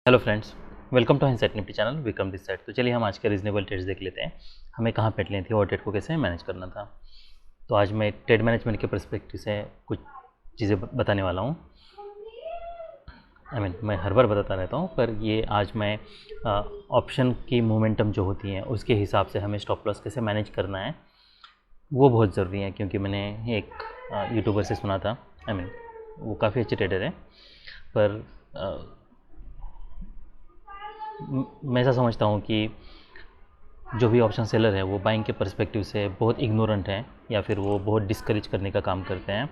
Hello friends, welcome to हिंसेट Nifty channel. Vikram this side. तो चलिए हम आज के रीजनेबल ट्रेड्स देख लेते हैं, हमें कहाँ पे लेनी थी और ट्रेड को कैसे मैनेज करना था। तो आज मैं ट्रेड मैनेजमेंट के पर्सपेक्टिव से कुछ चीज़ें बताने वाला हूँ। मैं हर बार बताता रहता हूँ, पर ये आज मैं ऑप्शन की मोमेंटम जो होती है उसके हिसाब से हमें स्टॉप लॉस कैसे मैनेज करना है वो बहुत ज़रूरी है। क्योंकि मैंने एक यूट्यूबर से सुना था, वो काफ़ी अच्छे ट्रेडर है, पर मैं ऐसा समझता हूँ कि जो भी ऑप्शन सेलर है वो बाइंग के पर्सपेक्टिव से बहुत इग्नोरेंट हैं, या फिर वो बहुत डिस्करेज करने का काम करते हैं।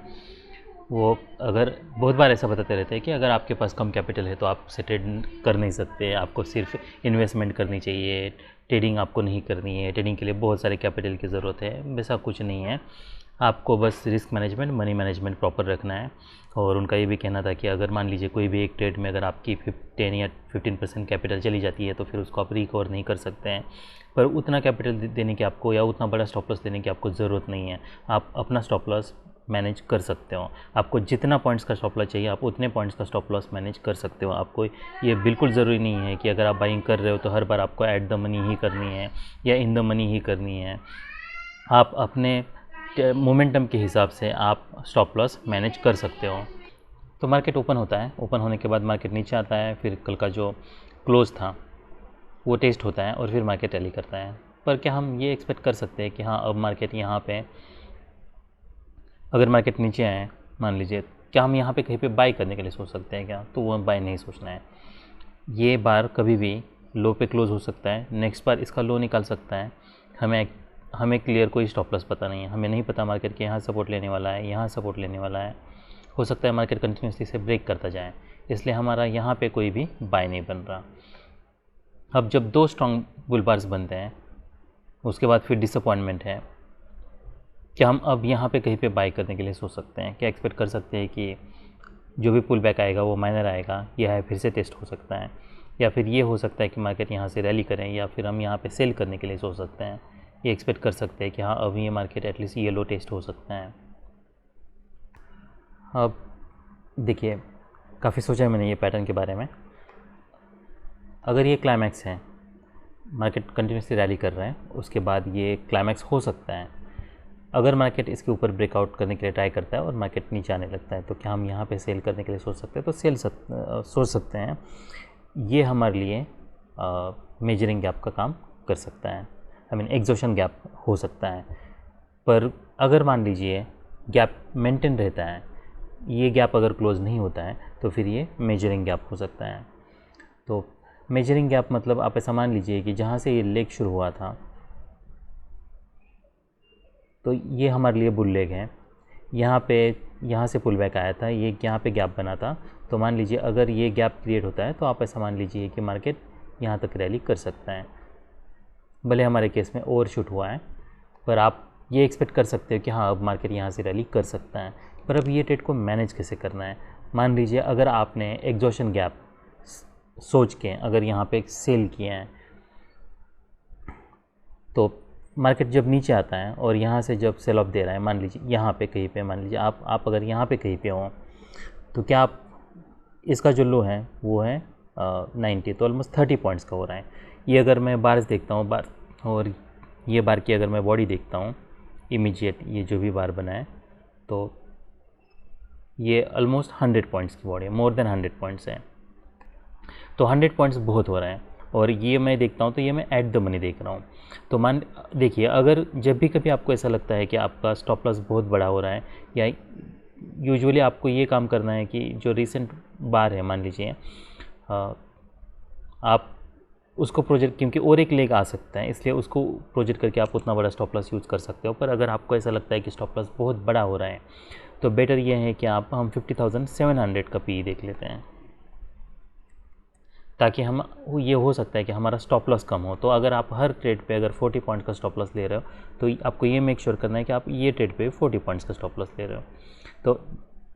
वो अगर बहुत बार ऐसा बताते रहते हैं कि अगर आपके पास कम कैपिटल है तो आप से ट्रेड कर नहीं सकते, आपको सिर्फ इन्वेस्टमेंट करनी चाहिए, ट्रेडिंग आपको नहीं करनी है, ट्रेडिंग के लिए बहुत सारे कैपिटल की ज़रूरत है। वैसा कुछ नहीं है, आपको बस risk management, money management proper रखना है। और उनका ये भी कहना था कि अगर मान लीजिए कोई भी एक ट्रेड में अगर आपकी 10 या 15% कैपिटल चली जाती है तो फिर उसको आप रिकवर नहीं कर सकते हैं, पर उतना कैपिटल देने की आपको या उतना बड़ा स्टॉप लॉस देने की आपको ज़रूरत नहीं है। आप अपना स्टॉप लॉस मैनेज कर सकते हो, आपको जितना पॉइंट्स का स्टॉप लॉस चाहिए आप उतने पॉइंट्स का स्टॉप लॉस मैनेज कर सकते हो। आपको ये बिल्कुल ज़रूरी नहीं है कि अगर आप बाइंग कर रहे हो तो हर बार आपको एट द मनी ही करनी है या इन द मनी ही करनी है। आप अपने मोमेंटम के हिसाब से आप स्टॉप लॉस मैनेज कर सकते हो। तो मार्केट ओपन होता है, ओपन होने के बाद मार्केट नीचे आता है, फिर कल का जो क्लोज था वो टेस्ट होता है और फिर मार्केट रैली करता है। पर क्या हम ये एक्सपेक्ट कर सकते हैं कि हाँ अब मार्केट यहाँ पे, अगर मार्केट नीचे आए मान लीजिए, क्या हम यहाँ पे कहीं पे बाई करने के लिए सोच सकते हैं क्या? तो वो बाई नहीं सोचना है। ये बार कभी भी लो पे क्लोज हो सकता है, नेक्स्ट बार इसका लो निकाल सकता है। हमें क्लियर कोई स्टॉप लॉस पता नहीं है, हमें नहीं पता मार्केट के यहाँ सपोर्ट लेने वाला है, यहाँ सपोर्ट लेने वाला है। हो सकता है मार्केट कंटिन्यूसली से ब्रेक करता जाए, इसलिए हमारा यहाँ पे कोई भी बाय नहीं बन रहा। अब जब दो स्ट्रॉन्ग बुल बार्स बनते हैं उसके बाद फिर डिसअपॉइंटमेंट है, क्या हम अब यहाँ पे कहीं पे बाय करने के लिए सोच सकते हैं? क्या एक्सपेक्ट कर सकते हैं कि जो भी पुल बैक आएगा वो माइनर आएगा, यह है फिर से टेस्ट हो सकता है, या फिर ये हो सकता है कि मार्केट यहाँ से रैली करें, या फिर हम यहाँ पे सेल करने के लिए सोच सकते हैं? ये एक्सपेक्ट कर सकते हैं कि हाँ अब ये मार्केट एटलीस्ट ये लो टेस्ट हो सकता है। अब देखिए, काफ़ी सोचा है मैंने ये पैटर्न के बारे में। अगर ये क्लाइमैक्स है, मार्केट कंटिन्यूसली रैली कर रहा है, उसके बाद ये क्लाइमैक्स हो सकता है। अगर मार्केट इसके ऊपर ब्रेकआउट करने के लिए ट्राई करता है और मार्केट नीचे आने लगता है तो क्या हम यहाँ पे सेल करने के लिए सोच सकते हैं? तो सोच सकते हैं। ये हमारे लिए मेजरिंग गैप का काम कर सकता है, एग्जॉशन गैप हो सकता है। पर अगर मान लीजिए गैप मेंटेन रहता है, ये गैप अगर क्लोज नहीं होता है तो फिर ये मेजरिंग गैप हो सकता है। तो मेजरिंग गैप मतलब आप ऐसा मान लीजिए कि जहाँ से ये लेग शुरू हुआ था तो ये हमारे लिए बुल लेग है, यहाँ से पुल बैक आया था, ये यहाँ पे गैप बना था। तो मान लीजिए अगर ये गैप क्रिएट होता है तो आप ऐसा मान लीजिए कि मार्केट यहाँ तक रैली कर सकता है। भले हमारे केस में ओवरशूट हुआ है, पर आप ये एक्सपेक्ट कर सकते हो कि हाँ अब मार्केट यहाँ से रैली कर सकता है। पर अब ये ट्रेड को मैनेज कैसे करना है? मान लीजिए अगर आपने एग्जॉशन गैप सोच के अगर यहाँ पे सेल किया है, तो मार्केट जब नीचे आता है और यहाँ से जब सेल ऑफ दे रहा है, मान लीजिए यहाँ पे कहीं पे, मान लीजिए आप अगर यहाँ पे कहीं पे हो, तो क्या आप इसका जो लो है वो है 90, तो ऑलमोस्ट 30 पॉइंट्स का हो रहा है। ये अगर मैं बार्स देखता हूँ बार, और ये बार की अगर मैं बॉडी देखता हूँ इमीडिएट, ये जो भी बार बना है, तो ये ऑलमोस्ट 100 पॉइंट्स की बॉडी है, मोर देन 100 पॉइंट्स है। तो 100 पॉइंट्स बहुत हो रहा है, और ये मैं देखता हूँ तो ये मैं एट द मनी देख रहा हूँ। तो देखिए, अगर जब भी कभी आपको ऐसा लगता है कि आपका स्टॉप लॉस बहुत बड़ा हो रहा है, या यूजुअली आपको ये काम करना है कि जो रिसेंट बार है मान लीजिए, आप उसको प्रोजेक्ट, क्योंकि और एक लेग आ सकता है इसलिए उसको प्रोजेक्ट करके आप उतना बड़ा स्टॉप लॉस यूज़ कर सकते हो। पर अगर आपको ऐसा लगता है कि स्टॉप लॉस बहुत बड़ा हो रहा है तो बेटर ये है कि हम 50,700 का पी देख लेते हैं, ताकि हम ये हो सकता है कि हमारा स्टॉप लॉस कम हो। तो अगर आप हर ट्रेड पे अगर 40 पॉइंट का स्टॉप लॉस ले रहे हो तो आपको ये मेक श्योर करना है कि आप ये ट्रेड पे 40 पॉइंट्स का स्टॉप लॉस ले रहे हो।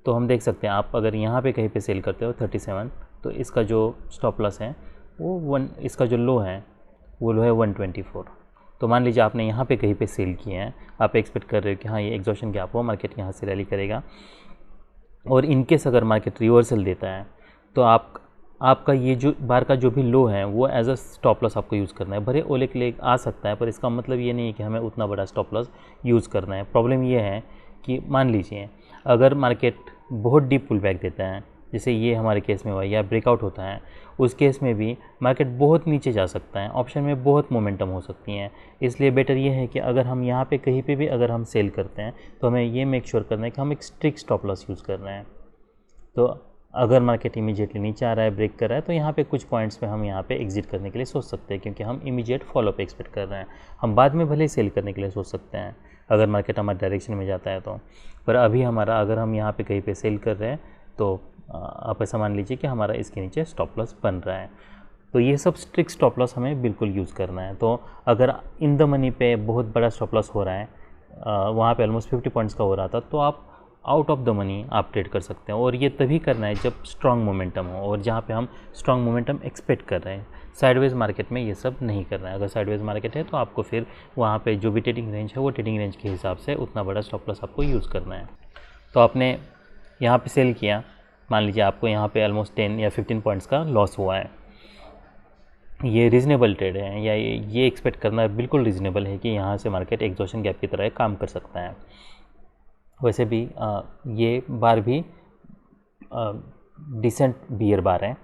तो हम देख सकते हैं, आप अगर यहाँ पे कहीं पे सेल करते हो 37, तो इसका जो स्टॉप लॉस है वो इसका जो लो है वो लो है 124। तो मान लीजिए आपने यहाँ पे कहीं पे सेल किए हैं, आप एक्सपेक्ट कर रहे हो कि हाँ ये एग्जॉशन गैप हो, मार्केट यहाँ से रैली करेगा, और इनकेस अगर मार्केट रिवर्सल देता है तो आप आपका ये जो बार का जो भी लो है वो एज अ स्टॉप लॉस आपको यूज़ करना है। भले ओले के लिए आ सकता है, पर इसका मतलब ये नहीं है कि हमें उतना बड़ा स्टॉप लॉस यूज़ करना है। प्रॉब्लम ये है कि मान लीजिए अगर मार्केट बहुत डीप पुल बैक देता है, जैसे ये हमारे केस में हुआ, या ब्रेकआउट होता है, उस केस में भी मार्केट बहुत नीचे जा सकता है, ऑप्शन में बहुत मोमेंटम हो सकती हैं। इसलिए बेटर ये है कि अगर हम यहाँ पे कहीं पे भी अगर हम सेल करते हैं तो हमें ये मेक श्योर करना है कि हम एक स्ट्रिक्ट स्टॉप लॉस यूज़ कर रहे हैं। तो अगर मार्केट इमीडिएटली नीचे आ रहा है, ब्रेक कर रहा है, तो यहाँ पे कुछ पॉइंट्स पे हम यहाँ पे एग्जिट करने के लिए सोच सकते हैं, क्योंकि हम इमीडिएट फॉलो पे एक्सपेक्ट कर रहे हैं। हम बाद में भले सेल करने के लिए सोच सकते हैं अगर मार्केट हमारे डायरेक्शन में जाता है तो, पर अभी हमारा अगर हम यहाँ पे कहीं पे सेल कर रहे हैं तो आप ऐसा मान लीजिए कि हमारा इसके नीचे स्टॉप लॉस बन रहा है। तो ये सब स्ट्रिक्ट स्टॉप लॉस हमें बिल्कुल यूज़ करना है। तो अगर इन द मनी पे बहुत बड़ा स्टॉप लॉस हो रहा है, वहाँ पे ऑलमोस्ट 50 पॉइंट्स का हो रहा था, तो आप आउट ऑफ द मनी आप ट्रेड कर सकते हैं। और ये तभी करना है जब स्ट्रॉन्ग मोमेंटम हो, और जहाँ पे हम स्ट्रॉन्ग मोमेंटम एक्सपेक्ट कर रहे हैं। साइडवेज मार्केट में ये सब नहीं करना है। अगर साइडवेज मार्केट है तो आपको फिर वहाँ पे जो भी ट्रेडिंग रेंज है वो ट्रेडिंग रेंज के हिसाब से उतना बड़ा स्टॉप लॉस आपको यूज़ करना है। तो आपने यहाँ पे सेल किया, मान लीजिए आपको यहाँ पे ऑलमोस्ट 10 या 15 पॉइंट्स का लॉस हुआ है। ये रीज़नेबल ट्रेड है, या ये एक्सपेक्ट करना बिल्कुल रीज़नेबल है कि यहाँ से मार्केट एग्जॉशन गैप की तरह काम कर सकता है। वैसे भी ये बार भी डिसेंट बियर बार है,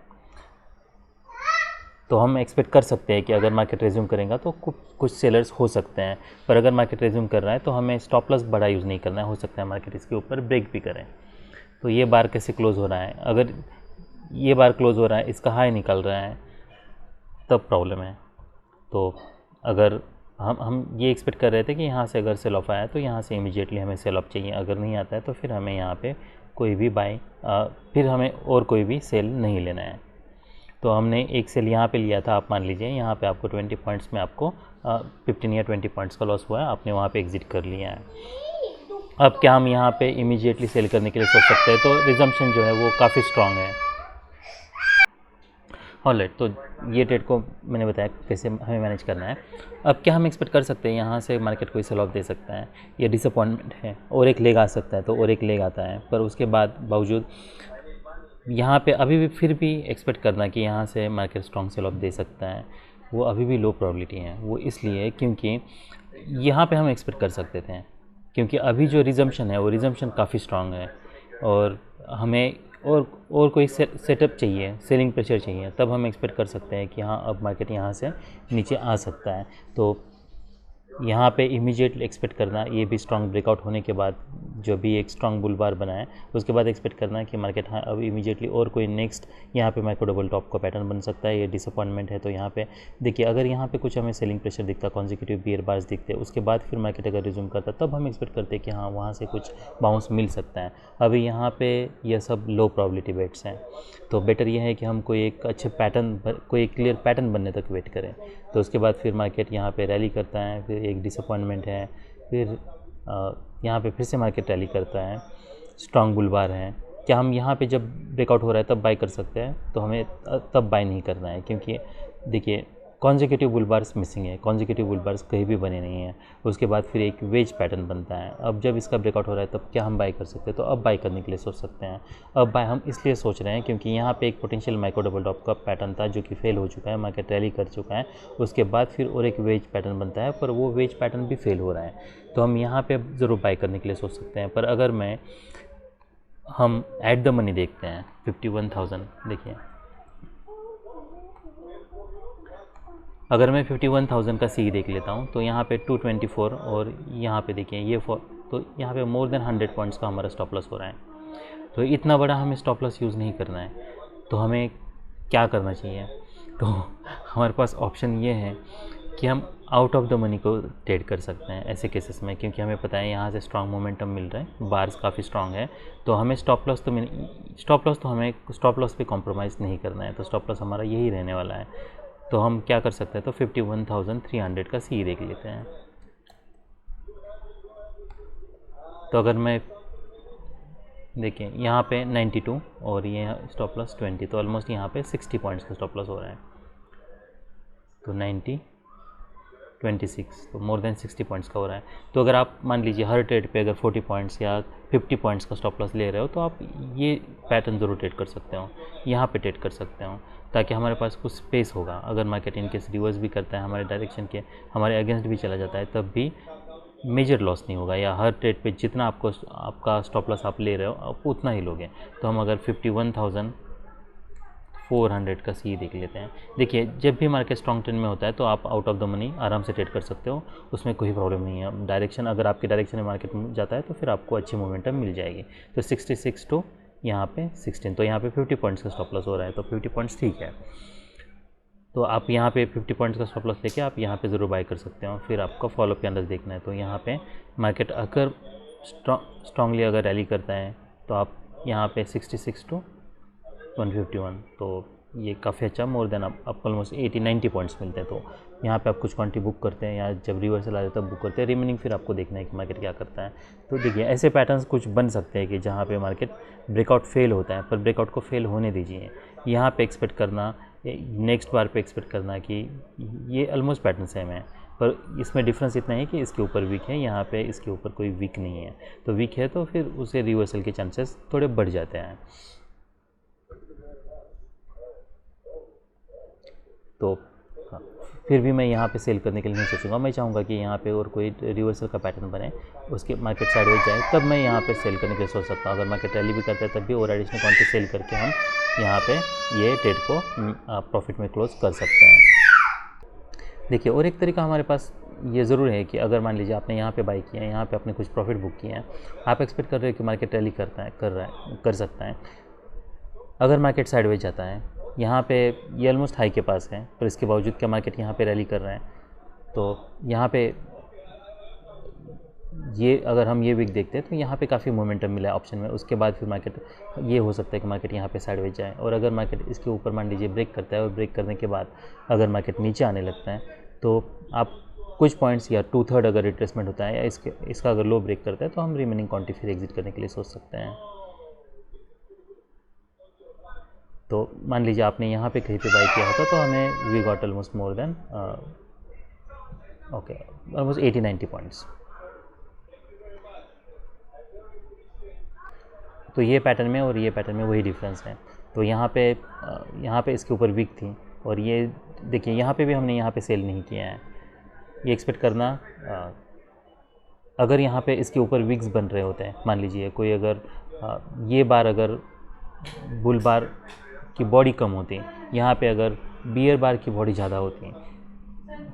तो हम एक्सपेक्ट कर सकते हैं कि अगर मार्केट रेज्यूम करेगा तो कुछ सेलर्स हो सकते हैं। पर अगर मार्केट रेज्यूम कर रहा है तो हमें स्टॉप लॉस बड़ा यूज़ नहीं करना है, हो सकता है मार्केट इसके ऊपर ब्रेक भी करें। तो ये बार कैसे क्लोज़ हो रहा है, अगर ये बार क्लोज़ हो रहा है, इसका हाई निकल रहा है, तब प्रॉब्लम है। तो अगर हम ये एक्सपेक्ट कर रहे थे कि यहाँ से अगर सेल ऑफ आया तो यहाँ से इमीडिएटली हमें सेल ऑफ चाहिए, अगर नहीं आता है तो फिर हमें यहाँ पे कोई भी बाई फिर हमें और कोई भी सेल नहीं लेना है। तो हमने एक सेल यहाँ पे लिया था, आप मान लीजिए यहाँ पे आपको 20 पॉइंट्स में आपको 15 या 20 पॉइंट्स का लॉस हुआ है, आपने वहाँ पे एग्जिट कर लिया है। अब क्या हम यहाँ पे इमीडिएटली सेल करने के लिए सोच सकते हैं? तो रिजम्पशन जो है वो काफ़ी स्ट्रॉन्ग है। ऑलराइट, तो ये ट्रेड को मैंने बताया कैसे हमें मैनेज करना है। अब क्या हम एक्सपेक्ट कर सकते हैं यहाँ से मार्केट कोई सेल ऑफ दे सकता है, या डिसअपॉइंटमेंट है और एक लेग आ सकता है, तो और एक लेग आता है, पर उसके बाद बावजूद यहाँ पे अभी भी फिर भी एक्सपेक्ट करना कि यहाँ से मार्केट स्ट्रॉन्ग सेल ऑफ दे सकता है, वो अभी भी लो प्रोबेबिलिटी है। वो इसलिए क्योंकि यहाँ पे हम एक्सपेक्ट कर सकते थे, क्योंकि अभी जो रिजम्पशन है वो रिजम्पशन काफ़ी स्ट्रॉन्ग है, और हमें और कोई सेटअप चाहिए, सेलिंग प्रेशर चाहिए, तब हम एक्सपेक्ट कर सकते हैं कि हाँ अब मार्केट यहाँ से नीचे आ सकता है। तो यहाँ पे इमीडिएटली एक्सपेक्ट करना, ये भी स्ट्रॉन्ग ब्रेकआउट होने के बाद जो भी एक स्ट्रॉन्ग बुल बार बना है, उसके बाद एक्सपेक्ट करना है कि मार्केट हाँ अब इमीडिएटली और कोई नेक्स्ट यहाँ पे माइक्रो डबल टॉप का पैटर्न बन सकता है। ये डिसअपॉइंटमेंट है, तो यहाँ पे देखिए अगर यहाँ पे कुछ हमें सेलिंग प्रेशर दिखता, कॉन्जिक्यूटिव बियर बार्स दिखते, उसके बाद फिर मार्केट अगर रिज्यूम करता, तब हम एक्सपेक्ट करते हैं कि हाँ वहाँ से कुछ बाउंस मिल सकता है। अभी यहाँ पे यह सब लो प्रोबेबिलिटी बेट्स हैं, तो बेटर यह है कि हम कोई एक अच्छे पैटर्न, कोई क्लियर पैटर्न बनने तक वेट करें। तो उसके बाद फिर मार्केट यहाँ पे रैली करता है, फिर एक डिसअपॉइंटमेंट है, फिर यहाँ पे फिर से मार्केट रैली करता है, स्ट्रॉन्ग बुल बार है। क्या हम यहाँ पे जब ब्रेकआउट हो रहा है तब बाई कर सकते हैं? तो हमें तब बाई नहीं करना है, क्योंकि देखिए कॉन्जिक्यूटिव बुल बार्स मिसिंग है, कॉन्जिक्यूटिव बुल बार्स कहीं भी बने नहीं हैं। उसके बाद फिर एक वेज पैटर्न बनता है। अब जब इसका ब्रेकआउट हो रहा है तब क्या हम बाई कर सकते हैं? तो अब बाई करने के लिए सोच सकते हैं। अब बाई हम इसलिए सोच रहे हैं क्योंकि यहाँ पे एक पोटेंशियल माइक्रो डबल टॉप का पैटर्न था जो कि फेल हो चुका है, मार्केट रैली कर चुका है। उसके बाद फिर और एक वेज पैटर्न बनता है, पर वो वेज पैटर्न भी फेल हो रहा है, तो हम यहाँ पे ज़रूर बाई करने के लिए सोच सकते हैं। पर अगर हम एट द मनी देखते हैं 51,000, देखिए अगर मैं 51,000 का सी देख लेता हूँ तो यहाँ पे 224, और यहाँ पे देखिए ये तो यहाँ पे मोर देन 100 पॉइंट्स का हमारा स्टॉप लॉस हो रहा है। तो इतना बड़ा हमें स्टॉप लॉस यूज़ नहीं करना है। तो हमें क्या करना चाहिए? तो हमारे पास ऑप्शन ये है कि हम आउट ऑफ द मनी को ट्रेड कर सकते हैं ऐसे केसेस में, क्योंकि हमें पता है यहाँ से स्ट्रॉन्ग मोमेंटम मिल रहा है, बार्स काफ़ी स्ट्रॉन्ग है, तो हमें स्टॉप लॉस हमें स्टॉप लॉस पे कॉम्प्रोमाइज़ नहीं करना है। तो स्टॉप लॉस हमारा यही रहने वाला है। तो हम क्या कर सकते हैं? तो 51,300 का सी देख लेते हैं। तो अगर मैं देखिए यहाँ पे 92 और ये स्टॉप लॉस 20, तो ऑलमोस्ट यहाँ पे 60 पॉइंट्स का स्टॉप लॉस हो रहा है। तो 90, 26, तो मोर देन 60 पॉइंट्स का हो रहा है। तो अगर आप मान लीजिए हर ट्रेड पे अगर 40 पॉइंट्स या 50 पॉइंट्स का स्टॉप लॉस ले रहे हो तो आप ये पैटर्न ज़रूर ट्रेड कर सकते हो, यहाँ पे ट्रेड कर सकते हो, ताकि हमारे पास कुछ स्पेस होगा। अगर मार्केट इनकेस रिवर्स भी करता है हमारे डायरेक्शन के, हमारे अगेंस्ट भी चला जाता है, तब भी मेजर लॉस नहीं होगा, या हर ट्रेड पे जितना आपका स्टॉप लॉस आप ले रहे हो आप उतना ही लोगे। तो हम अगर 51,400 का सी देख लेते हैं। देखिए जब भी मार्केट स्ट्रॉन्ग ट्रेंड में होता है तो आप आउट ऑफ द मनी आराम से ट्रेड कर सकते हो, उसमें कोई प्रॉब्लम नहीं है। डायरेक्शन अगर आपकी डायरेक्शन में मार्केट जाता है तो फिर आपको अच्छी मोमेंटम मिल जाएगी। तो 66 टू यहाँ पे 16, तो यहाँ पे 50 पॉइंट्स का स्टॉप लॉस हो रहा है, तो 50 पॉइंट्स ठीक है। तो आप यहाँ पे 50 पॉइंट्स का स्टॉप लॉस लेके आप यहाँ पे ज़रूर बाय कर सकते हो। फिर आपको फॉलोअप के अंदर देखना है, तो यहाँ पे मार्केट अगर स्ट्रांगली अगर रैली करता है तो आप यहाँ पे 66 टू 151, तो ये काफ़ी अच्छा, मोर देन आपको ऑलमोस्ट 80-90 पॉइंट्स मिलते हैं। तो यहाँ पे आप कुछ क्वांटिटी बुक करते हैं, या जब रिवर्सल आ जाता है तब बुक करते हैं, रिमेनिंग फिर आपको देखना है कि मार्केट क्या करता है। तो देखिए ऐसे पैटर्न्स कुछ बन सकते हैं कि जहाँ पे मार्केट ब्रेकआउट फेल होता है, पर ब्रेकआउट को फेल होने दीजिए। यहाँ पे एक्सपेक्ट करना, नेक्स्ट बार पे एक्सपेक्ट करना कि ये ऑलमोस्ट पैटर्न सेम है, पर इसमें डिफरेंस इतना है कि इसके ऊपर वीक है, यहाँ पे इसके ऊपर कोई वीक नहीं है। तो वीक है तो फिर उसे रिवर्सल के चांसेस थोड़े बढ़ जाते हैं। तो हाँ, फिर भी मैं यहाँ पे सेल करने के लिए नहीं सोचूंगा। मैं चाहूँगा कि यहाँ पे और कोई रिवर्सल का पैटर्न बने, उसके मार्केट साइडवेज जाए, तब मैं यहाँ पे सेल करने के लिए सोच सकता हूँ। अगर मार्केट रैली भी करता है तब भी और एडिशनल क्वांटिटी सेल करके हम यहाँ पे ये ट्रेड को प्रॉफिट में क्लोज कर सकते हैं। देखिए और एक तरीका हमारे पास ये ज़रूर है कि अगर मान लीजिए आपने यहाँ पे बाई किया है, यहाँ पे आपने कुछ प्रॉफिट बुक किया है, आप एक्सपेक्ट कर रहे हो कि मार्केट रैली कर सकता है। अगर मार्केट साइडवेज जाता है, यहाँ पे ये ऑलमोस्ट हाई के पास है, पर इसके बावजूद क्या मार्केट यहाँ पे रैली कर रहा है, तो यहाँ पे ये अगर हम ये वीक देखते हैं तो यहाँ पे काफ़ी मोमेंटम मिला है ऑप्शन में। उसके बाद फिर मार्केट ये हो सकता है कि मार्केट यहाँ पे साइडवेज जाए, और अगर मार्केट इसके ऊपर मान लीजिए ब्रेक करता है, और ब्रेक करने के बाद अगर मार्केट नीचे आने लगता है तो आप कुछ पॉइंट्स या 2/3 अगर रिट्रेसमेंट होता है, या इसका अगर लो ब्रेक करता है तो हम रिमेनिंग क्वांटिटी फिर एग्जिट करने के लिए सोच सकते हैं। तो मान लीजिए आपने यहाँ पे कहीं पे बाई किया होता तो हमें we got almost more than okay almost 80-90 points. तो ये पैटर्न में और ये पैटर्न में वही डिफरेंस है। तो यहाँ पे इसके ऊपर वीक थी, और ये देखिए यहाँ पे भी हमने यहाँ पे सेल नहीं किया है। ये एक्सपेक्ट करना अगर यहाँ पे इसके ऊपर वीक्स बन रहे होते हैं, मान लीजिए कोई अगर ये बार अगर बुल बार की बॉडी कम होती, यहाँ पे अगर बियर बार की बॉडी ज़्यादा होती,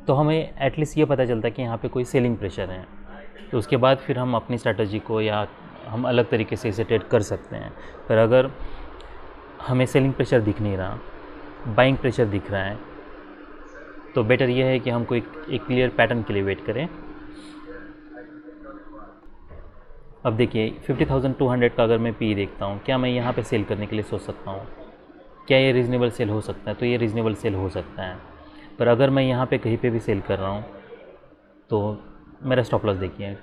तो हमें एटलीस्ट ये पता चलता है कि यहाँ पे कोई सेलिंग प्रेशर है। तो उसके बाद फिर हम अपनी स्ट्रैटेजी को या हम अलग तरीके से इसे ट्रेड कर सकते हैं। पर अगर हमें सेलिंग प्रेशर दिख नहीं रहा, बाइंग प्रेशर दिख रहा है, तो बेटर ये है कि हम कोई एक क्लियर पैटर्न के लिए वेट करें। अब देखिए 50,200 का अगर मैं पी देखता हूँ, क्या मैं यहाँ पे सेल करने के लिए सोच सकता हूँ? क्या ये रीज़नेबल सेल हो सकता है? तो ये रीज़नेबल सेल हो सकता है, पर अगर मैं यहाँ पे कहीं पे भी सेल कर रहा हूँ तो मेरा स्टॉप लॉस देखिए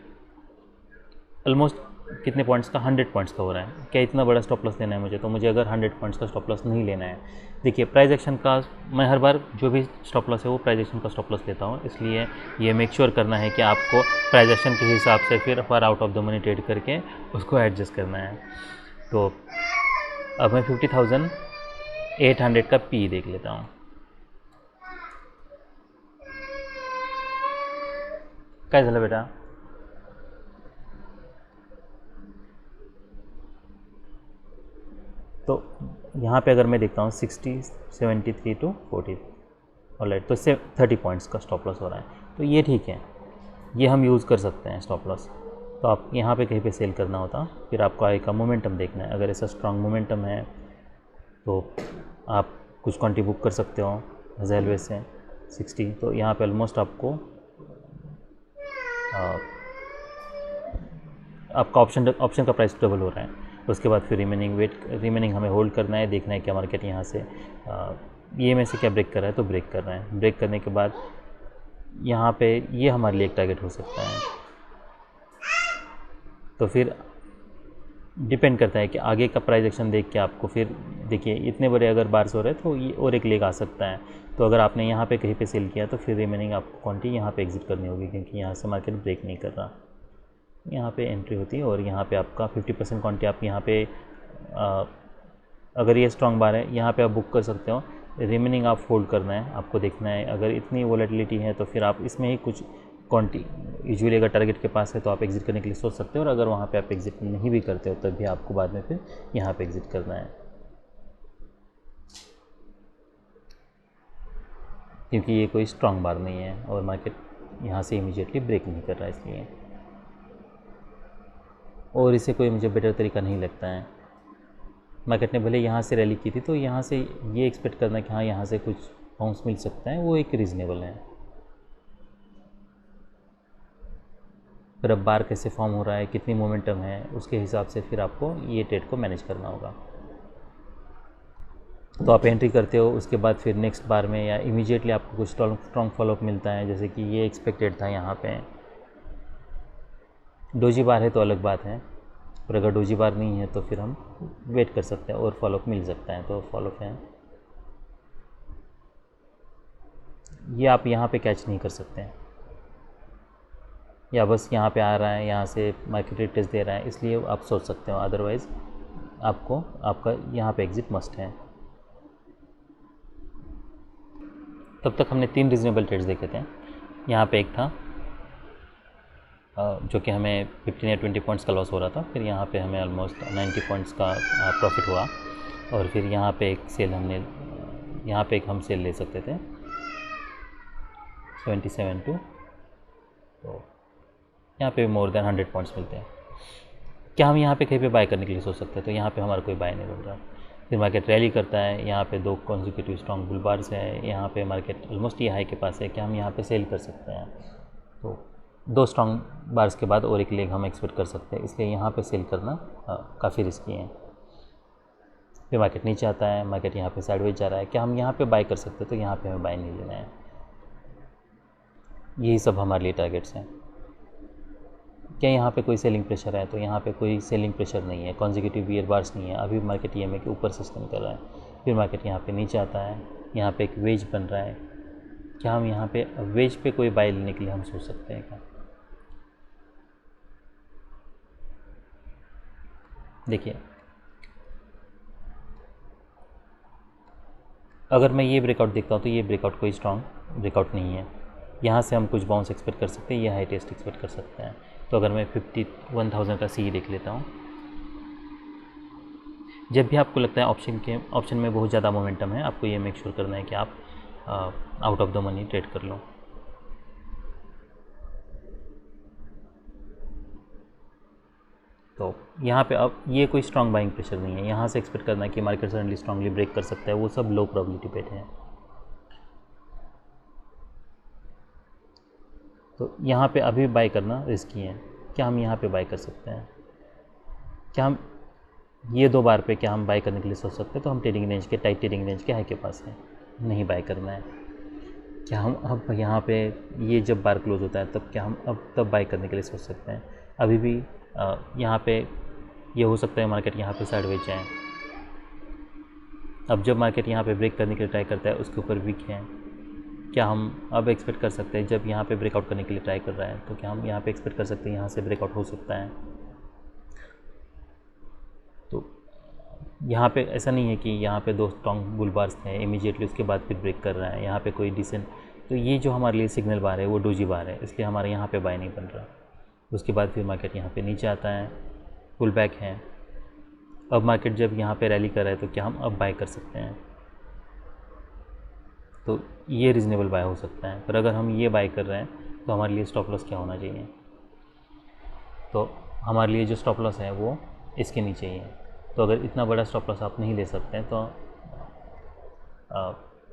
ऑलमोस्ट कितने पॉइंट्स का, 100 पॉइंट्स का हो रहा है। क्या इतना बड़ा स्टॉप लॉस लेना है मुझे? तो मुझे अगर 100 पॉइंट्स का स्टॉप लॉस नहीं लेना है, देखिए प्राइस एक्शन का मैं हर बार जो भी स्टॉप लॉस है वो प्राइस एक्शन का स्टॉप लॉस लेता हूँ, इसलिए ये मेक श्योर करना है कि आपको प्राइस एक्शन के हिसाब से फिर पर out of the money trade करके उसको एडजस्ट करना है। तो अब मैं 50,800 का पी देख लेता हूँ। काय झालं बेटा? तो यहाँ पे अगर मैं देखता हूँ 60, 73 टू 40 ऑलराइट, तो इससे 30 पॉइंट्स का स्टॉप लॉस हो रहा है, तो ये ठीक है, ये हम यूज़ कर सकते हैं स्टॉप लॉस। तो आप यहाँ पे कहीं पे सेल करना होता, फिर आपको आगे का मोमेंटम देखना है। अगर ऐसा स्ट्रॉन्ग मोमेंटम है तो आप कुछ क्वांटिटी बुक कर सकते हो रेलवे से 60, तो यहाँ पे ऑलमोस्ट आपको आपका ऑप्शन का प्राइस डबल हो रहा है। उसके बाद फिर रिमेनिंग हमें होल्ड करना है, देखना है क्या मार्केट यहाँ से ये में से क्या ब्रेक कर रहा है, तो ब्रेक कर रहा है। ब्रेक करने के बाद यहाँ पे ये हमारे लिए एक टारगेट हो सकता है। तो फिर डिपेंड करता है कि आगे का प्राइस एक्शन देख के आपको फिर देखिए इतने बड़े अगर बार्स हो रहे हैं तो ये और एक लेग आ सकता है। तो अगर आपने यहाँ पे कहीं पे सेल किया तो फिर रिमेनिंग आपको क्वांटिटी यहाँ पे एग्जिट करनी होगी, क्योंकि यहाँ से मार्केट ब्रेक नहीं कर रहा। यहाँ पे एंट्री होती है और यहाँ पे आपका 50% क्वांटिटी आप यहाँ पे अगर ये स्ट्रॉन्ग बार है यहाँ पे आप बुक कर सकते हो। रिमेनिंग आप होल्ड करना है, आपको देखना है अगर इतनी वोलेटिलिटी है तो फिर आप इसमें ही कुछ क्वांटिटी यूजुअली अगर टारगेट के पास है तो आप एग्जिट करने के लिए सोच सकते हो, और अगर वहाँ पे आप एग्जिट नहीं भी करते हो तब भी आपको बाद में फिर यहाँ पे एग्जिट करना है, क्योंकि ये कोई स्ट्रॉन्ग बार नहीं है और मार्केट यहाँ से इमीडिएटली ब्रेक नहीं कर रहा है इसलिए। और इसे कोई मुझे बेटर तरीका नहीं लगता है। मार्केट ने भले यहाँ से रैली की थी तो यहाँ से ये एक्सपेक्ट करना कि हाँ यहाँ से कुछ बाउंस मिल सकता है, वो एक रीज़नेबल है। फिर अब बार कैसे फॉर्म हो रहा है, कितनी मोमेंटम है, उसके हिसाब से फिर आपको ये ट्रेड को मैनेज करना होगा। तो आप एंट्री करते हो, उसके बाद फिर नेक्स्ट बार में या इमीडिएटली आपको कुछ स्ट्रॉन्ग फॉलोअप मिलता है, जैसे कि ये एक्सपेक्टेड था यहाँ पे। डोजी बार है तो अलग बात है, और अगर डोजी बार नहीं है तो फिर हम वेट कर सकते हैं और फॉलोअप मिल सकता है, तो फॉलोअप है। ये आप यहाँ पे कैच नहीं कर सकते हैं, या बस यहाँ पे आ रहा है, यहाँ से मार्केट रिटेस्ट दे रहा है इसलिए आप सोच सकते हो, अदरवाइज़ आपको आपका यहाँ पे एग्जिट मस्ट है। तब तक हमने 3 रीजनेबल ट्रेड्स देखे थे। यहाँ पे एक था जो कि हमें 15 या 20 पॉइंट्स का लॉस हो रहा था, फिर यहाँ पे हमें ऑलमोस्ट 90 पॉइंट्स का प्रॉफिट हुआ, और फिर यहाँ पे एक सेल हमने यहाँ पे एक हम सेल ले सकते थे 77 तो यहाँ पे मोर देन 100 पॉइंट्स मिलते हैं। क्या हम यहाँ पे कहीं पे बाय करने के लिए सोच सकते हैं? तो यहाँ पे हमारा कोई बाय नहीं बन रहा। फिर मार्केट रैली करता है, यहाँ पे 2 कॉन्जिक्यूटिव स्ट्रॉन्ग बुल बार्स है, यहाँ पे मार्केट ऑलमोस्ट ये हाई के पास है, क्या हम यहाँ पे सेल कर सकते हैं? तो 2 स्ट्रॉन्ग बार्स के बाद और एक लेग हम एक्सपेक्ट कर सकते हैं, इसलिए यहाँ पे सेल करना काफ़ी रिस्की है। फिर मार्केट नीचे आता है, मार्केट यहाँ पे साइडवेज जा रहा है, क्या हम यहाँ पे बाय कर सकते हैं? तो यहाँ पे हमें बाय नहीं लेना है। यही सब हमारे लिए टारगेट्स हैं। क्या यहाँ पे कोई सेलिंग प्रेशर है? तो यहाँ पे कोई सेलिंग प्रेशर नहीं है, कॉन्जिक्यूटिव बियर बार्स नहीं है, अभी मार्केट ईएमए के ऊपर सस्टेन कर रहा है। फिर मार्केट यहाँ पे नीचे आता है, यहाँ पे एक वेज बन रहा है, क्या हम यहाँ पे वेज पे कोई बाय लेने के लिए हम सोच सकते हैं क्या? देखिए, अगर मैं ये ब्रेकआउट देखता हूँ तो ये ब्रेकआउट कोई स्ट्रॉन्ग ब्रेकआउट नहीं है, यहाँ से हम कुछ बाउंस एक्सपेक्ट कर सकते हैं, ये हाई टेस्ट एक्सपेक्ट कर सकते हैं। तो अगर मैं 51,000 का सी देख लेता हूँ, जब भी आपको लगता है ऑप्शन में बहुत ज़्यादा मोमेंटम है, आपको ये मेक श्योर करना है कि आप out of the money trade कर लो। तो यहाँ पे अब ये कोई स्ट्रॉन्ग बाइंग प्रेशर नहीं है, यहाँ से एक्सपेक्ट करना है कि मार्केट सडनली स्ट्रांगली ब्रेक कर सकता है, वो सब लो प्रोबेबिलिटी पे है। तो यहाँ पे अभी बाय करना रिस्की है। क्या हम यहाँ पे बाय कर सकते हैं? क्या हम ये 2 बार पे क्या हम बाय करने के लिए सोच सकते हैं? तो हम ट्रेडिंग रेंज के टाइट ट्रेडिंग रेंज के हाई के पास है, नहीं बाय करना है। क्या हम अब यहाँ पे ये जब बार क्लोज होता है तब क्या हम अब तब बाय करने के लिए सोच सकते हैं? अभी भी यहाँ पे ये हो सकता है मार्केट यहाँ पे साइडवेज जाए। अब जब मार्केट यहाँ पे ब्रेक करने के लिए ट्राई करता है, उसके ऊपर वीक है, क्या हम अब एक्सपेक्ट कर सकते हैं जब यहाँ पे ब्रेकआउट करने के लिए ट्राई कर रहा है तो क्या हम यहाँ पे एक्सपेक्ट कर सकते हैं यहाँ से ब्रेकआउट हो सकता है? तो यहाँ पे ऐसा नहीं है कि यहाँ पे 2 स्ट्रॉन्ग बुल बार्स थे, इमीडिएटली उसके बाद फिर ब्रेक कर रहा है, यहाँ पे कोई डिसेंट। तो ये जो हमारे लिए सिग्नल बार है वो डोजी बार है, इसलिए हमारे यहाँ पे बाय नहीं बन रहा। उसके बाद फिर मार्केट यहाँ पे नीचे आता है, पुल बैक है। अब मार्केट जब यहाँ पे रैली कर रहा है तो क्या हम अब बाय कर सकते हैं? तो ये रीज़नेबल बाय हो सकता है, पर अगर हम ये बाय कर रहे हैं तो हमारे लिए स्टॉप लॉस क्या होना चाहिए? तो हमारे लिए जो स्टॉप लॉस है वो इसके नीचे ही है। तो अगर इतना बड़ा स्टॉप लॉस आप नहीं ले सकते हैं तो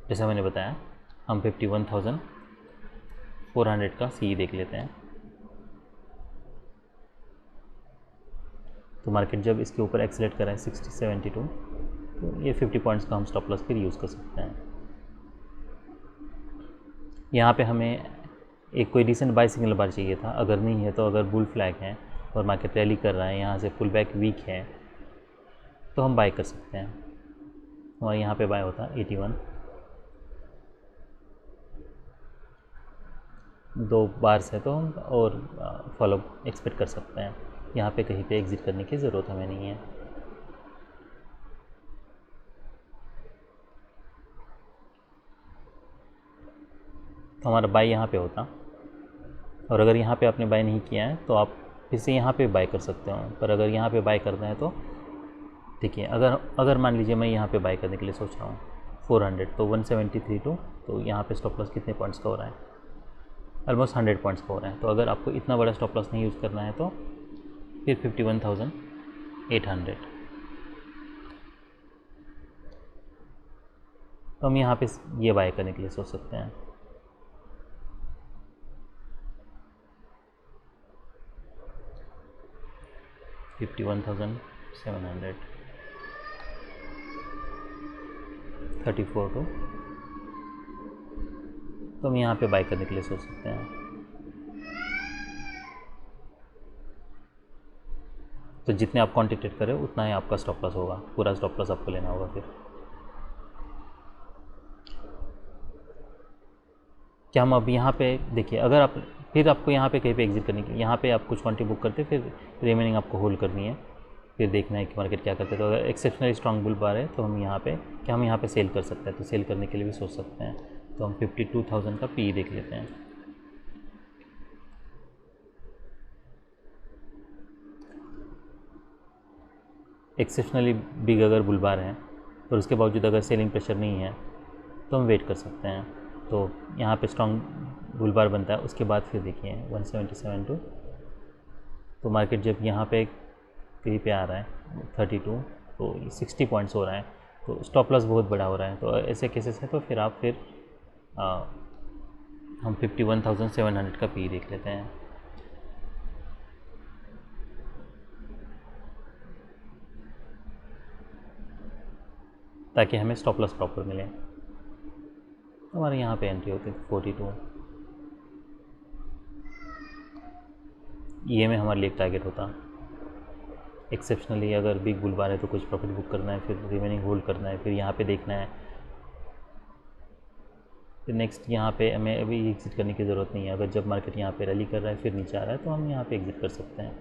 जैसा मैंने बताया हम 51,400 का सी देख लेते हैं। तो मार्केट जब इसके ऊपर एक्सेलेरेट करा है 60-72 तो ये 50 पॉइंट्स का हम स्टॉप लॉस फिर यूज़ कर सकते हैं। यहाँ पे हमें एक कोई डिसेंट बाय सिग्नल बार चाहिए था, अगर नहीं है तो अगर बुल फ्लैग है और मार्केट रैली कर रहा है, यहाँ से पुल बैक वीक है, तो हम बाय कर सकते हैं। हमारे यहाँ पे बाय होता है 81, 2 बार्स है तो हम और फॉलो एक्सपेक्ट कर सकते हैं। यहाँ पे कहीं पे एग्ज़िट करने की ज़रूरत हमें नहीं है। तो हमारा बाय यहाँ पे होता, और अगर यहाँ पे आपने बाय नहीं किया है तो आप फिर से यहाँ पे बाय कर सकते हो। पर अगर यहाँ पे बाय करना है तो देखिए, अगर मान लीजिए मैं यहाँ पे बाय करने के लिए सोच रहा हूँ 400, तो 173 तो यहाँ पे स्टॉप लॉस कितने पॉइंट्स का हो रहा है? ऑलमोस्ट 100 पॉइंट्स का हो रहा है। तो अगर आपको इतना बड़ा स्टॉप लॉस नहीं यूज़ करना है तो फिर 51,800, तो हम यहाँ पे ये बाय करने के लिए सोच सकते हैं। $51,700, 34 तो हम यहाँ पे बाय करने के लिए सोच सकते हैं। तो जितने आप क्वांटिटी ट्रेड करें उतना ही आपका स्टॉप लॉस होगा, पूरा स्टॉप लॉस आपको लेना होगा। फिर क्या हम अब यहाँ पे देखिए, अगर आप फिर आपको यहाँ पे कहीं पे एग्जिट करने की, यहाँ पे आप कुछ क्वांटिटी बुक करते फिर रिमेनिंग आपको होल्ड करनी है, फिर देखना है कि मार्केट क्या करते हैं। तो अगर एक्सेप्शनली स्ट्रॉन्ग बुल बार है तो हम यहाँ पे क्या हम यहाँ पे सेल कर सकते हैं, तो सेल करने के लिए भी सोच सकते हैं। तो हम 52,000 का पी देख लेते हैं। एक्सेप्शनली बिग अगर बुल बार है और उसके बावजूद अगर सेलिंग प्रेशर नहीं है तो हम वेट कर सकते हैं। तो यहाँ पे स्ट्रॉन्ग बुल बार बनता है, उसके बाद फिर देखिए 177 तो मार्केट जब यहाँ पे कहीं पे आ रहा है 32 तो 60 पॉइंट्स हो रहा है, तो स्टॉप लॉस बहुत बड़ा हो रहा है। तो ऐसे केसेस है तो फिर हम 51,700 का पी देख लेते हैं। ताकि हमें स्टॉप लॉस प्रॉपर मिले। हमारे यहाँ पे एंट्री होती है 42, ये में हमारे लिए एक टारगेट होता। एक्सेप्शनली अगर बिग बुल बार है तो कुछ प्रॉफिट बुक करना है, फिर रिमेनिंग होल्ड करना है, फिर यहाँ पे देखना है। फिर नेक्स्ट यहाँ पे हमें अभी एग्जिट करने की ज़रूरत नहीं है। अगर जब मार्केट यहाँ पे रैली कर रहा है फिर नीचे आ रहा है तो हम यहाँ पे एग्जिट कर सकते हैं।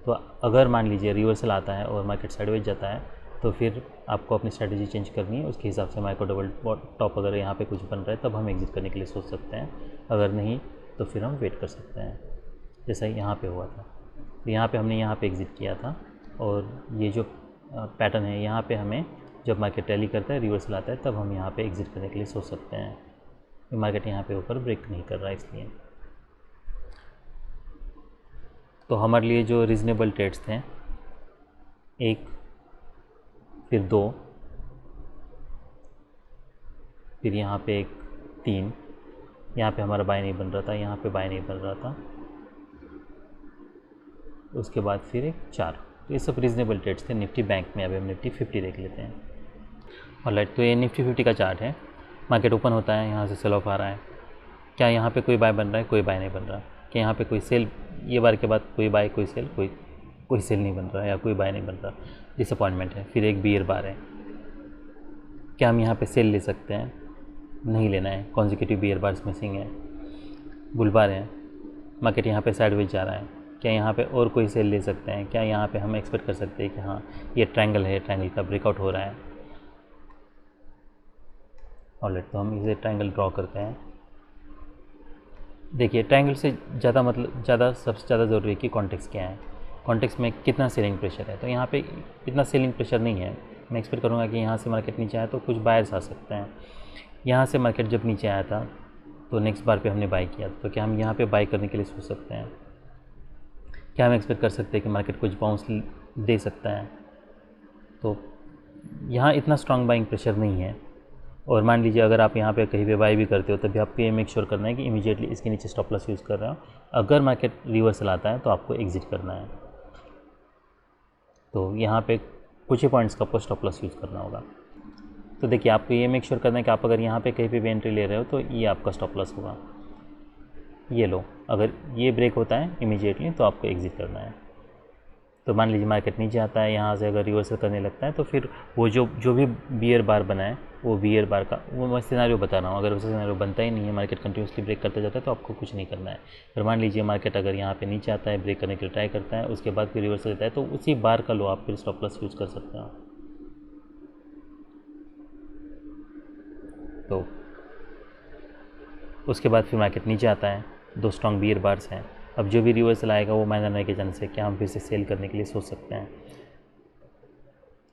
तो अगर मान लीजिए रिवर्सल आता है और मार्केट साइडवेज जाता है तो फिर आपको अपनी स्ट्रैटेजी चेंज करनी है। उसके हिसाब से माइक्रो डबल टॉप अगर यहाँ पे कुछ बन रहा है तब हम एग्जिट करने के लिए सोच सकते हैं, अगर नहीं तो फिर हम वेट कर सकते हैं, जैसा यहाँ पे हुआ था। तो यहाँ पे हमने यहाँ पे एग्ज़िट किया था, और ये जो पैटर्न है यहाँ पे हमें जब मार्केट रैली करता है रिवर्सल आता है तब हम यहाँ पे एग्ज़िट करने के लिए सोच सकते हैं। मार्केट यहाँ पे ऊपर ब्रेक नहीं कर रहा है इसलिए। तो हमारे लिए जो रीज़नेबल ट्रेड्स थे 1, फिर 2, फिर यहाँ पे 1, 3, यहाँ पे हमारा बाय नहीं बन रहा था, यहाँ पे बाय नहीं बन रहा था, उसके बाद फिर 1, 4। तो ये सब रीज़नेबल ट्रेड्स थे निफ्टी बैंक में। अभी हम निफ्टी 50 देख लेते हैं। ऑलराइट, तो ये निफ्टी 50 का चार्ट है। मार्केट ओपन होता है, यहाँ से सेल ऑफ आ रहा है। क्या यहाँ पे कोई बाय बन रहा है? कोई बाय नहीं बन रहा। क्या यहाँ पे कोई सेल, ये बार के बाद कोई बाय कोई सेल, कोई सेल नहीं बन रहा है या कोई बाय नहीं बन रहा, डिसअपॉइंटमेंट है। फिर एक बियर बार है। क्या हम यहाँ पे सेल ले सकते हैं? नहीं लेना है, कॉन्जिक्यूटिव बियर बार्स मिसिंग है। बुल बार है, मार्केट यहाँ पे साइडवेज जा रहा है। क्या यहाँ पे और कोई सेल ले सकते हैं? क्या यहाँ पे हम एक्सपेक्ट कर सकते हैं कि हाँ ये ट्रायंगल है, ट्रायंगल का ब्रेकआउट हो रहा है। ऑलराइट, तो हम इसे ट्रायंगल ड्रॉ करते हैं। देखिए, ट्रायंगल से ज़्यादा सबसे ज़्यादा ज़रूरी है कि कॉन्टेक्स्ट क्या है, कॉन्टेक्स्ट में कितना सेलिंग प्रेशर है। तो यहाँ पे इतना सेलिंग प्रेशर नहीं है। मैं एक्सपेक्ट करूँगा कि यहाँ से मार्केट नीचे आया तो कुछ बायर्स आ सकते हैं। यहाँ से मार्केट जब नीचे आया था तो नेक्स्ट बार पे हमने बाय किया, तो क्या हम यहाँ पे बाय करने के लिए सोच सकते हैं? क्या हम एक्सपेक्ट कर सकते हैं कि मार्केट कुछ बाउंस दे सकता है? तो यहाँ इतना स्ट्रॉन्ग बाइंग प्रेशर नहीं है। और मान लीजिए अगर आप यहाँ पे कहीं पे बाय भी करते हो तभी आपको ये मेक श्योर करना है कि इमीडिएटली इसके नीचे स्टॉप लॉस यूज़ कर रहे हो। अगर मार्केट रिवर्सल आता है तो आपको एग्जिट करना है। तो यहाँ पे कुछ ही पॉइंट्स का आपको स्टॉप लॉस यूज़ करना होगा। तो देखिए, आपको ये मेक श्योर करना है कि आप अगर यहाँ पे कहीं पे भी एंट्री ले रहे हो तो ये आपका स्टॉप लॉस होगा। ये लो, अगर ये ब्रेक होता है इमीडिएटली तो आपको एग्जिट करना है। तो मान लीजिए मार्केट नीचे आता है, यहाँ से अगर रिवर्सल करने लगता है तो फिर वो जो भी बियर बार बना है वो बियर बार का वो मैं सिनेरियो बता रहा हूँ, अगर वैसे सिनेरियो बनता ही नहीं है, मार्केट कंटिन्यूसली ब्रेक करता जाता है तो आपको कुछ नहीं करना है। फिर मान लीजिए मार्केट अगर यहाँ पे नीचे आता है, ब्रेक करने के लिए ट्राई करता है, उसके बाद फिर रिवर्सल देता है, तो उसी बार का लो आप फिर स्टॉप लॉस यूज़ कर सकते हो। तो उसके बाद फिर मार्केट नीचे आता है, 2 स्ट्रॉन्ग बियर बार्स हैं। अब जो भी रिवर्सल आएगा वो माइनर होने के चांस है, क्या हम फिर से सेल करने के लिए सोच सकते हैं।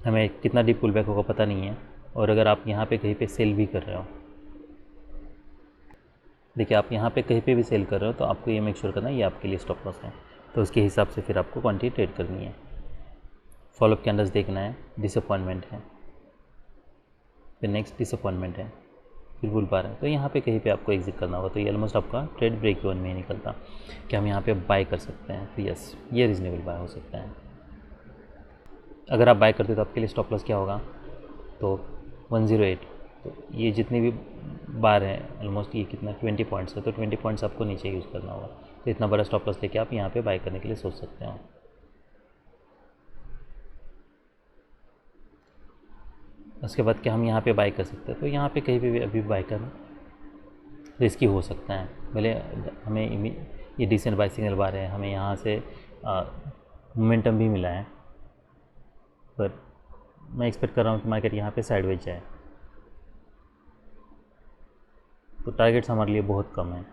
हमें कितना डीप पुल बैक होगा पता नहीं है, और अगर आप यहाँ पे कहीं पे सेल भी कर रहे हो, देखिए आप यहाँ पे कहीं पे भी सेल कर रहे हो तो आपको ये मेक श्योर करना है ये आपके लिए स्टॉप लॉस है, तो उसके हिसाब से फिर आपको क्वांटिटी ट्रेड करनी है। फॉलोअप कैंडल्स देखना है, डिसअपॉइंटमेंट है, फिर नेक्स्ट डिसअपॉइंटमेंट है, फिर बुल बार है, तो यहाँ पे कहीं पे आपको एग्जिट करना होगा। तो ये ऑलमोस्ट आपका ट्रेड ब्रेक इवन में ही निकलता कि हम यहाँ पे बाय कर सकते हैं, तो यस ये रीजनेबल बाय हो सकता है। अगर आप बाय करते हो तो आपके लिए स्टॉप लॉस क्या होगा, तो 108, तो ये जितनी भी बार है ऑलमोस्ट ये कितना 20 पॉइंट्स है, तो 20 पॉइंट्स आपको नीचे यूज़ करना होगा, तो इतना बड़ा स्टॉप लॉस लेके आप यहाँ पे बाय करने के लिए सोच सकते हो। उसके बाद क्या हम यहाँ पे बाय कर सकते हैं, तो यहाँ पे कहीं पे भी अभी बाय करना रिस्की हो सकता है। भले हमें ये डिसेंट बाय सिग्नल बार है, हमें यहाँ से मोमेंटम भी मिला है, पर मैं एक्सपेक्ट कर रहा हूँ कि मार्केट यहाँ पे साइडवेज जाए, तो टारगेट्स हमारे लिए बहुत कम है,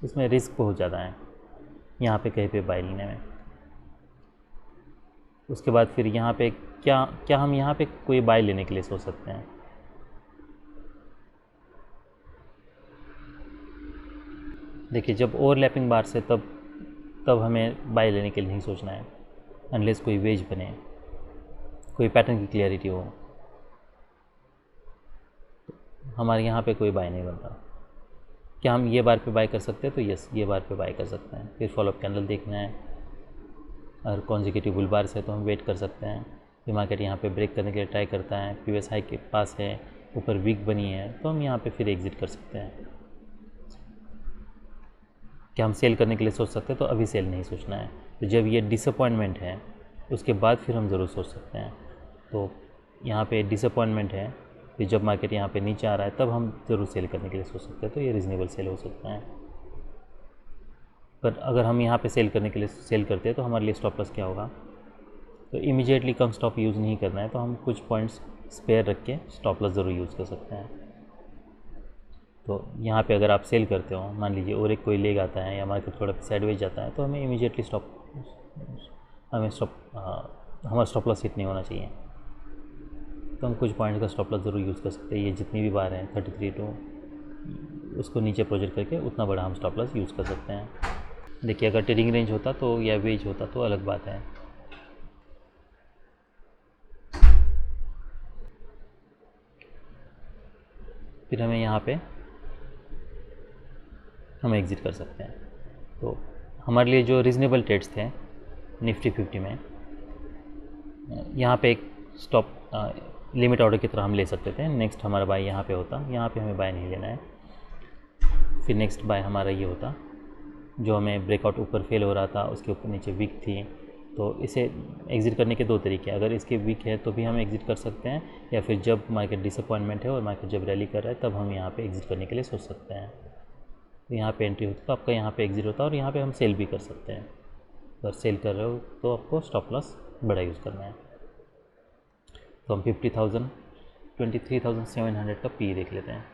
इसमें रिस्क बहुत ज़्यादा है यहाँ पे कहीं पे बाय लेने में। उसके बाद फिर यहाँ पे क्या हम यहाँ पे कोई बाय लेने के लिए सोच सकते हैं। देखिए जब ओवरलैपिंग बार से तब हमें बाय लेने के लिए नहीं सोचना है, अनलेस कोई वेज बने, कोई पैटर्न की क्लियरिटी हो। हमारे यहाँ पे कोई बाय नहीं बन रहा, क्या हम ये बार पे बाय कर सकते हैं, तो यस ये बार पे बाय कर सकते हैं। फिर फॉलोअप कैंडल देखना है, अगर कॉन्जिक्यूटिव बुल बार से तो हम वेट कर सकते हैं। फिर मार्केट यहाँ पे ब्रेक करने के लिए ट्राई करता है, प्रीवियस हाई के पास है, ऊपर वीक बनी है, तो हम यहाँ पे फिर एग्जिट कर सकते हैं। क्या हम सेल करने के लिए सोच सकते हैं, तो अभी सेल नहीं सोचना है, तो जब ये डिसअपॉइंटमेंट है उसके बाद फिर हम ज़रूर सोच सकते हैं। तो यहाँ पे डिसअपॉइंटमेंट है, फिर जब मार्केट यहाँ पे नीचे आ रहा है तब हम ज़रूर सेल करने के लिए सोच सकते हैं, तो ये रीज़नेबल सेल हो सकता है। पर अगर हम यहाँ पे सेल करने के लिए सेल करते हैं तो हमारे लिए स्टॉप लॉस क्या होगा, तो इमीडिएटली कम स्टॉप यूज़ नहीं करना है, तो हम कुछ पॉइंट्स स्पेयर रख के स्टॉप लॉस ज़रूर यूज़ कर सकते हैं। तो यहाँ पे अगर आप सेल करते हो, मान लीजिए और एक कोई लेग आता है या मार्केट थोड़ा साइडवेज जाता है, तो हमें इमीडिएटली हमारा स्टॉप लॉस हिट नहीं होना चाहिए, तो हम कुछ पॉइंट का स्टॉप लॉस ज़रूर यूज़ कर सकते हैं। ये जितनी भी बार हैं 33 टू उसको नीचे प्रोजेक्ट करके उतना बड़ा हम स्टॉप लॉस यूज़ कर सकते हैं। देखिए अगर ट्रेडिंग रेंज होता तो या वेज होता तो अलग बात है। फिर हमें यहाँ पे हम एग्ज़िट कर सकते हैं। तो हमारे लिए जो रीज़नेबल ट्रेड्स थे निफ्टी 50 में, यहाँ पे एक स्टॉप लिमिट ऑर्डर की तरह हम ले सकते थे। नेक्स्ट हमारा बाय यहाँ पे होता, यहाँ पे हमें बाय नहीं लेना है। फिर नेक्स्ट बाय हमारा ये होता जो हमें ब्रेकआउट ऊपर फेल हो रहा था, उसके ऊपर नीचे वीक थी, तो इसे एग्ज़िट करने के 2 तरीके हैं। अगर इसके वीक है तो भी हम एग्ज़िट कर सकते हैं, या फिर जब मार्केट डिसअपॉइंटमेंट है और मार्केट जब रैली कर रहा है तब हम यहाँ पे एग्ज़िट करने के लिए सोच सकते हैं। तो यहाँ पे एंट्री होती तो आपका यहाँ पे एग्ज़िट होता, और यहाँ पे हम सेल भी कर सकते हैं। अगर सेल कर रहे हो तो आपको स्टॉप लॉस बड़ा यूज़ करना है। तो हम 23,700 का पी देख लेते हैं।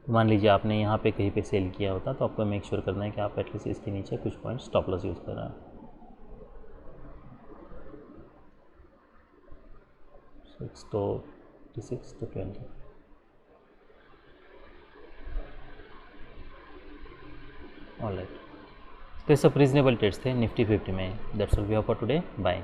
मान लीजिए आपने यहाँ पे कहीं पे सेल किया होता, तो आपको मेक श्योर करना है कि आप एटलीस्ट इसके नीचे कुछ पॉइंट स्टॉप लॉस यूज़ कर रहे हैं। 6 तो 26 तो 20, ऑलराइट। तो ये सब रीजनेबल ट्रेड्स थे निफ्टी 50 में। That's all we have for today, bye.